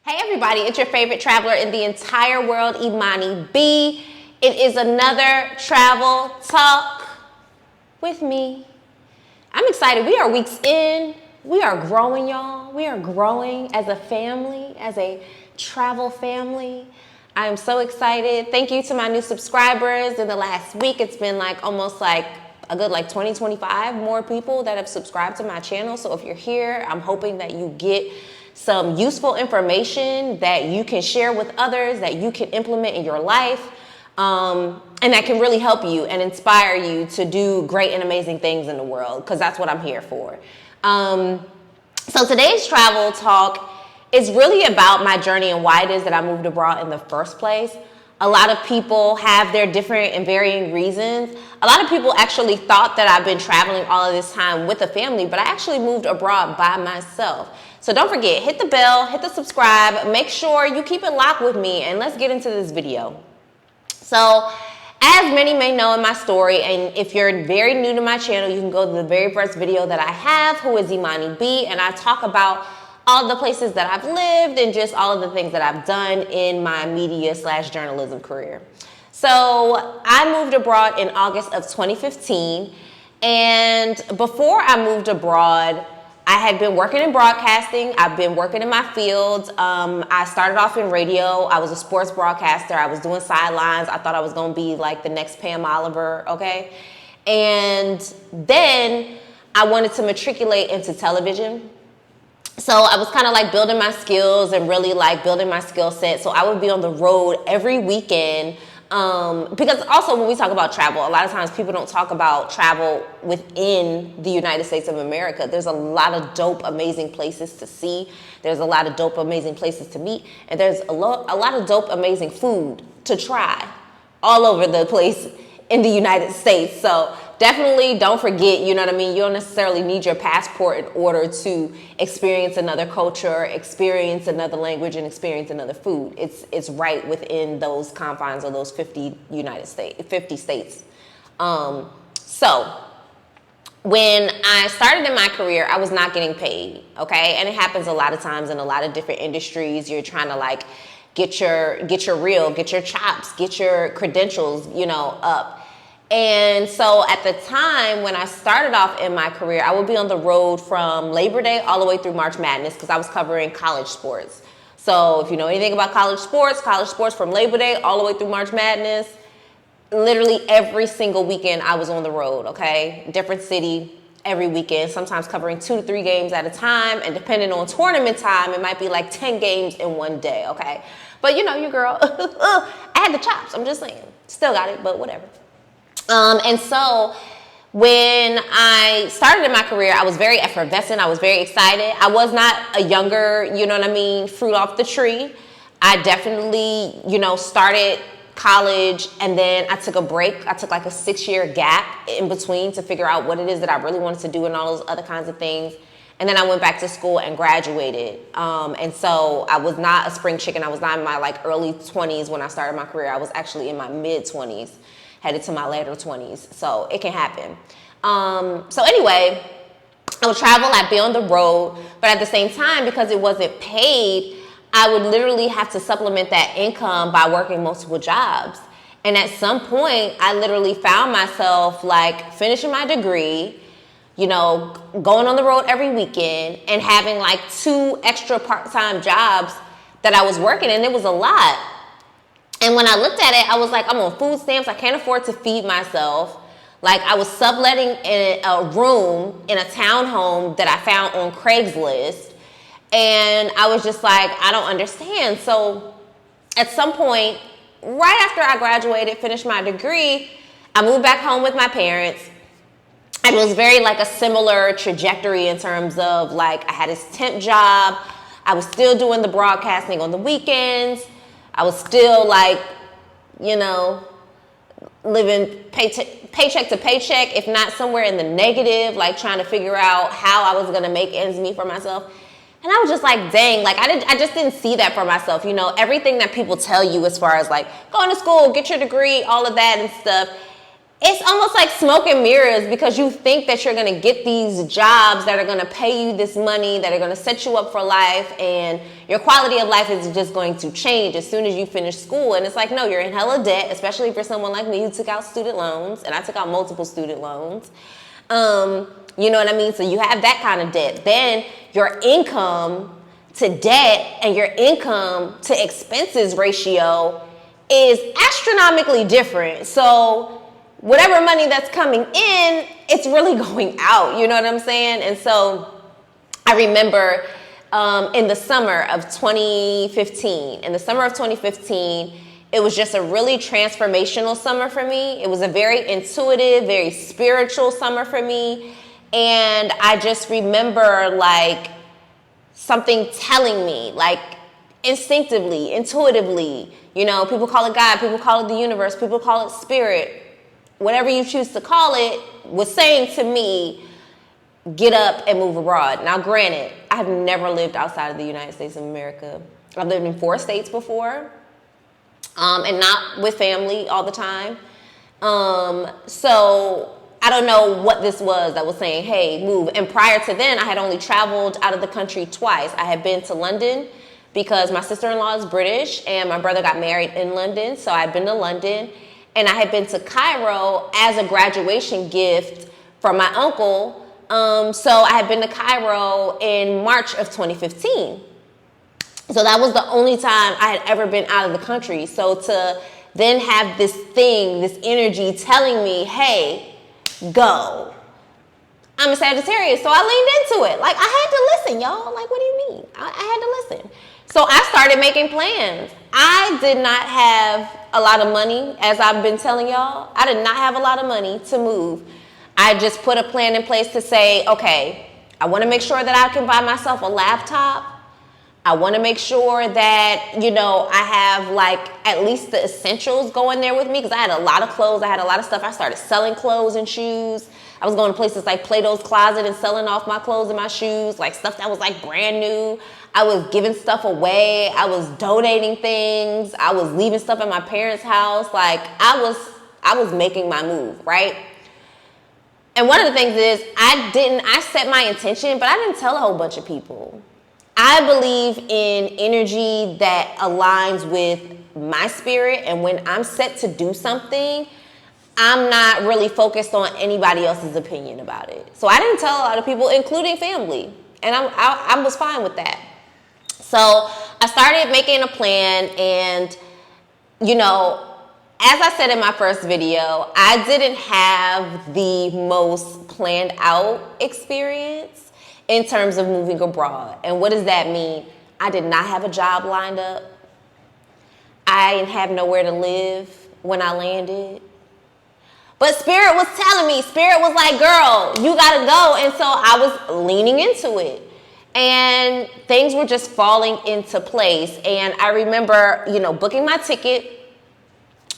Hey everybody, it's your favorite traveler in the entire world, Imani B. It is another travel talk with me. I'm excited. We are weeks in. We are growing, y'all. We are growing as a family, as a travel family. I am so excited. Thank you to my new subscribers. In the last week, it's been almost a good 20, 25 more people that have subscribed to my channel. So if you're here, I'm hoping that you get some useful information that you can share with others, that you can implement in your life, and that can really help you and inspire you to do great and amazing things in the world, because that's what I'm here for. So today's travel talk is really about my journey and why it is that I moved abroad in the first place. A lot of people have their different and varying reasons. A lot of people actually thought that I've been traveling all of this time with a family, but I actually moved abroad by myself. So don't forget, hit the bell, hit the subscribe, make sure you keep it locked with me, and let's get into this video. So, as many may know in my story, and if you're very new to my channel, you can go to the very first video that I have, who is Imani B, and I talk about all the places that I've lived and just all of the things that I've done in my media/journalism career. So I moved abroad in August of 2015, and before I moved abroad, I had been working in broadcasting. I've been working in my field. I started off in radio. I was a sports broadcaster. I was doing sidelines. I thought I was going to be like the next Pam Oliver, okay? And then I wanted to matriculate into television. So I was kind of building my skills and really building my skill set. So I would be on the road every weekend. Because also when we talk about travel, a lot of times people don't talk about travel within the United States of America. There's a lot of dope, amazing places to see. There's a lot of dope, amazing places to meet. And there's a lot of dope, amazing food to try all over the place in the United States. So definitely don't forget, you know what I mean? You don't necessarily need your passport in order to experience another culture, experience another language, and experience another food. It's right within those confines of those 50 states. So when I started in my career, I was not getting paid, okay? And it happens a lot of times in a lot of different industries. You're trying to get your reel, get your chops, get your credentials, up. And so at the time when I started off in my career, I would be on the road from Labor Day all the way through March Madness, because I was covering college sports. So if you know anything about college sports from Labor Day all the way through March Madness, literally every single weekend I was on the road, okay? Different city every weekend, sometimes covering 2 to 3 games at a time. And depending on tournament time, it might be 10 games in one day, okay? But your girl, I had the chops, I'm just saying. Still got it, but whatever. And so when I started in my career, I was very effervescent. I was very excited. I was not a younger, fruit off the tree. I definitely, started college, and then I took a break. I took a 6-year gap in between to figure out what it is that I really wanted to do and all those other kinds of things. And then I went back to school and graduated. And so I was not a spring chicken. I was not in my early 20s when I started my career. I was actually in my mid 20s. Headed to my later 20s, so it can happen. So anyway, I would travel, I'd be on the road, but at the same time, because it wasn't paid, I would literally have to supplement that income by working multiple jobs. And at some point, I literally found myself finishing my degree, going on the road every weekend and having 2 extra part-time jobs that I was working, and it was a lot. And when I looked at it, I was I'm on food stamps. I can't afford to feed myself. I was subletting in a room in a townhome that I found on Craigslist. And I was just I don't understand. So at some point, right after I graduated, finished my degree, I moved back home with my parents. And it was very a similar trajectory in terms of I had this temp job. I was still doing the broadcasting on the weekends. I was still living paycheck to paycheck, if not somewhere in the negative, trying to figure out how I was going to make ends meet for myself. And I was just dang, I just didn't see that for myself. Everything that people tell you as far as going to school, get your degree, all of that and stuff, it's almost like smoke and mirrors, because you think that you're going to get these jobs that are going to pay you this money, that are going to set you up for life, and your quality of life is just going to change as soon as you finish school. And it's like, no, you're in hella debt, especially for someone like me who took out student loans, and I took out multiple student loans. You know what I mean? So you have that kind of debt. Then your income to debt and your income to expenses ratio is astronomically different. So whatever money that's coming in, it's really going out. You know what I'm saying? And so I remember in the summer of 2015, it was just a really transformational summer for me. It was a very intuitive, very spiritual summer for me. And I just remember like something telling me, like instinctively, intuitively, you know, people call it God, people call it the universe, people call it spirit, whatever you choose to call it, was saying to me, get up and move abroad. Now, granted, I have never lived outside of the United States of America. I've lived in 4 states before, and not with family all the time. So I don't know what this was that was saying, hey, move. And prior to then, I had only traveled out of the country twice. I had been to London because my sister-in-law is British and my brother got married in London. So I'd been to London, and I had been to Cairo as a graduation gift from my uncle. So I had been to Cairo in March of 2015. So that was the only time I had ever been out of the country. So to then have this thing, this energy telling me, hey, go. I'm a Sagittarius, so I leaned into it. Like, I had to listen, y'all. Like, what do you mean? I had to listen. So I started making plans. I did not have a lot of money, as I've been telling y'all. I did not have a lot of money to move. I just put a plan in place to say, okay, I want to make sure that I can buy myself a laptop. I want to make sure that, you know, I have like at least the essentials going there with me, because I had a lot of clothes. I had a lot of stuff. I started selling clothes and shoes. I was going to places like Plato's Closet and selling off my clothes and my shoes, like stuff that was like brand new. I was giving stuff away. I was donating things. I was leaving stuff at my parents' house. Like I was making my move, right? And one of the things is I set my intention, but I didn't tell a whole bunch of people. I believe in energy that aligns with my spirit, and when I'm set to do something, I'm not really focused on anybody else's opinion about it. So I didn't tell a lot of people, including family, and I was fine with that. So I started making a plan, and, you know, as I said in my first video, I didn't have the most planned out experience in terms of moving abroad. And what does that mean? I did not have a job lined up. I didn't have nowhere to live when I landed. But Spirit was telling me, Spirit was like, girl, you gotta go. And so I was leaning into it. And things were just falling into place. And I remember, you know, booking my ticket,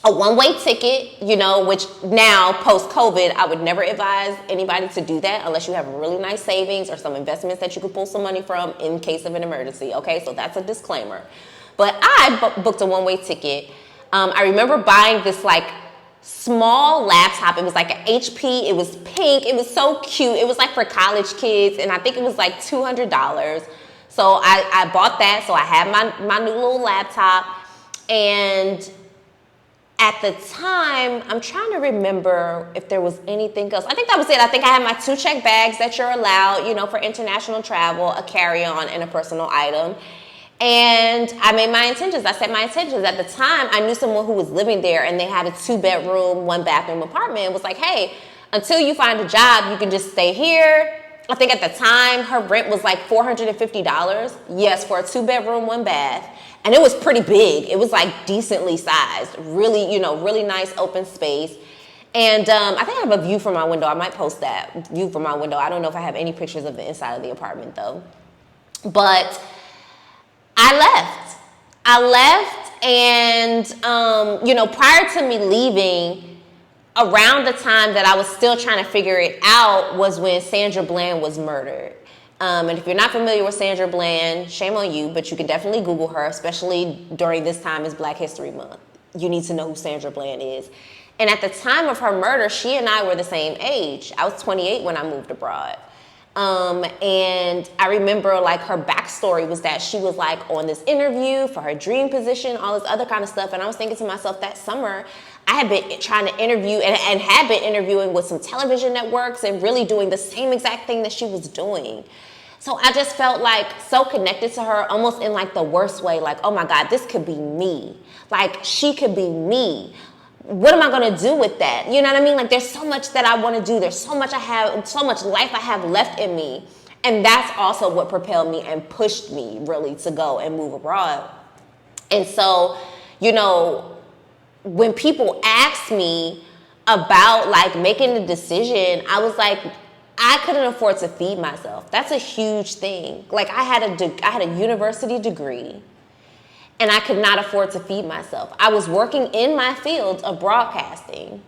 a one-way ticket, you know, which now, post-COVID, I would never advise anybody to do that unless you have really nice savings or some investments that you could pull some money from in case of an emergency, okay? So that's a disclaimer. But I booked a one-way ticket. I remember buying this, like, small laptop. It was like an HP. It was pink. It was so cute. It was, like, for college kids, and I think it was, like, $200. So I bought that, so I had my new little laptop, and at the time, I'm trying to remember if there was anything else. I think that was it. I think I had my 2 check bags that you're allowed, you know, for international travel, a carry-on, and a personal item. And I made my intentions. I set my intentions. At the time, I knew someone who was living there, and they had a 2-bedroom, 1-bathroom apartment. It was like, hey, until you find a job, you can just stay here. I think at the time, her rent was like $450. Yes, for a 2-bedroom, 1-bath. And it was pretty big. It was like decently sized, really, you know, really nice open space. And I think I have a view from my window. I might post that view from my window. I don't know if I have any pictures of the inside of the apartment though. But I left and, you know, prior to me leaving, around the time that I was still trying to figure it out was when Sandra Bland was murdered. And if you're not familiar with Sandra Bland, shame on you, but you can definitely Google her, especially during this time is Black History Month. You need to know who Sandra Bland is. And at the time of her murder, she and I were the same age. I was 28 when I moved abroad. And I remember like her backstory was that she was like on this interview for her dream position, all this other kind of stuff. And I was thinking to myself that summer, I had been trying to interview and had been interviewing with some television networks and really doing the same exact thing that she was doing. So I just felt like so connected to her, almost in like the worst way. Like, oh my God, this could be me. Like, she could be me. What am I going to do with that? You know what I mean? Like, there's so much that I want to do. There's so much so much life I have left in me. And that's also what propelled me and pushed me really to go and move abroad. And so, you know, when people ask me about like making the decision, I was like, I couldn't afford to feed myself. That's a huge thing. Like, I had a university degree. And I could not afford to feed myself. I was working in my field of broadcasting.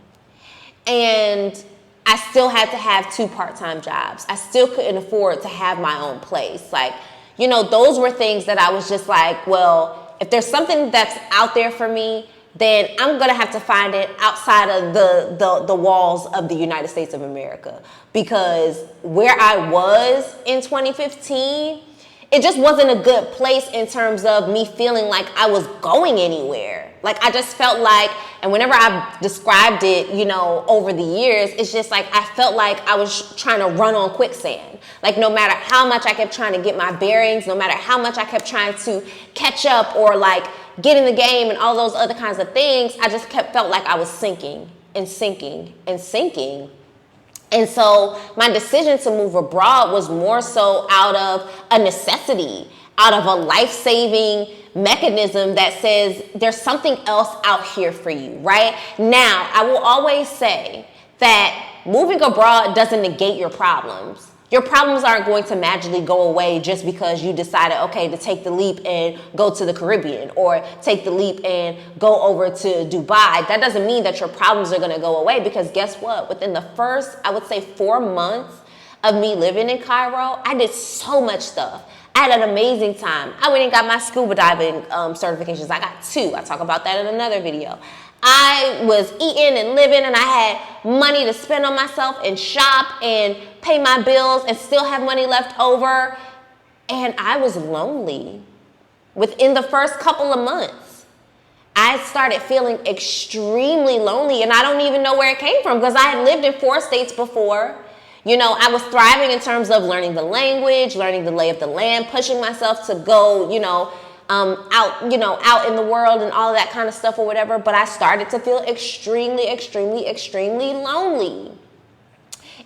And I still had to have 2 part-time jobs. I still couldn't afford to have my own place. Like, you know, those were things that I was just like, well, if there's something that's out there for me, then I'm going to have to find it outside of the walls of the United States of America. Because where I was in 2015, it just wasn't a good place in terms of me feeling like I was going anywhere. Like, I just felt like, and whenever I've described it, you know, over the years, it's just like I felt like I was trying to run on quicksand. Like, no matter how much I kept trying to get my bearings, no matter how much I kept trying to catch up or like get in the game and all those other kinds of things, I just felt like I was sinking and sinking and sinking. And so my decision to move abroad was more so out of a necessity, out of a life-saving mechanism that says there's something else out here for you, right? Now, I will always say that moving abroad doesn't negate your problems. Your problems aren't going to magically go away just because you decided, okay, to take the leap and go to the Caribbean or take the leap and go over to Dubai. That doesn't mean that your problems are going to go away, because guess what? Within the first, I would say 4 months of me living in Cairo, I did so much stuff. I had an amazing time. I went and got my scuba diving certifications. I got 2. I talk about that in another video. I was eating and living, and I had money to spend on myself and shop and pay my bills and still have money left over. And I was lonely. Within the first couple of months, I started feeling extremely lonely, and I don't even know where it came from, because I had lived in 4 states before. You know, I was thriving in terms of learning the language, learning the lay of the land, pushing myself to go, out in the world and all of that kind of stuff or whatever. But I started to feel extremely, extremely, extremely lonely.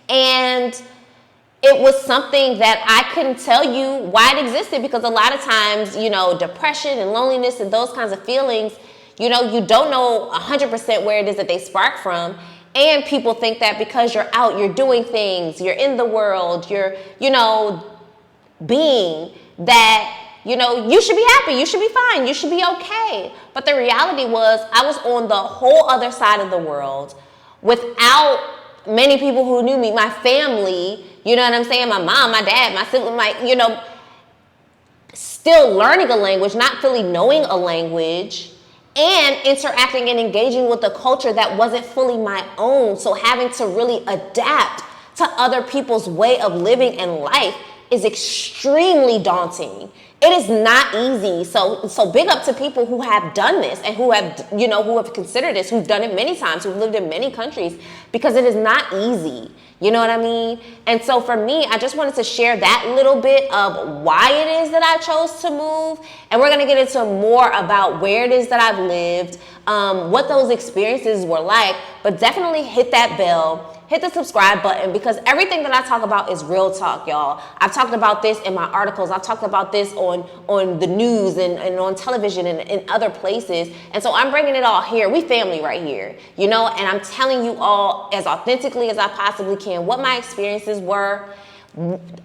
And it was something that I couldn't tell you why it existed, because a lot of times, you know, depression and loneliness and those kinds of feelings, you know, you don't know 100% where it is that they spark from. And people think that because you're out, you're doing things, you're in the world, you're, you know, being that, you know, you should be happy, you should be fine, you should be okay. But the reality was I was on the whole other side of the world without many people who knew me, my family, you know what I'm saying? My mom, my dad, my sibling, still learning a language, not fully knowing a language, and interacting and engaging with a culture that wasn't fully my own. So having to really adapt to other people's way of living and life is extremely daunting. It is not easy. So big up to people who have done this and who have considered this, who've done it many times, who've lived in many countries, because it is not easy. You know what I mean? And so for me, I just wanted to share that little bit of why it is that I chose to move. And we're going to get into more about where it is that I've lived, what those experiences were like. But definitely hit that bell. Hit the subscribe button, because everything that I talk about is real talk, y'all. I've talked about this in my articles. I've talked about this on the news and on television and in other places. And so I'm bringing it all here. We family right here, and I'm telling you all as authentically as I possibly can what my experiences were,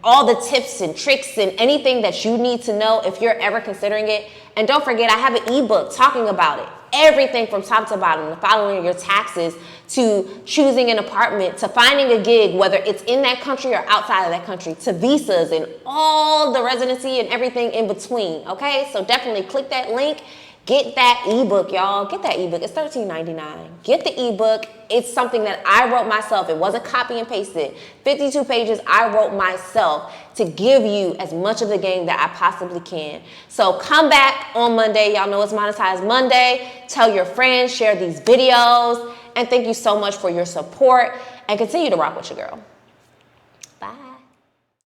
all the tips and tricks and anything that you need to know if you're ever considering it. And don't forget, I have an ebook talking about it. Everything from top to bottom, to filing your taxes, to choosing an apartment, to finding a gig, whether it's in that country or outside of that country, to visas and all the residency and everything in between, okay? So definitely click that link, Get that ebook, y'all. Get that ebook. It's $13.99. Get the ebook. It's something that I wrote myself. It wasn't copy and pasted. 52 pages I wrote myself to give you as much of the game that I possibly can. So come back on Monday. Y'all know it's Monetize Monday. Tell your friends, share these videos. And thank you so much for your support. And continue to rock with your girl. Bye.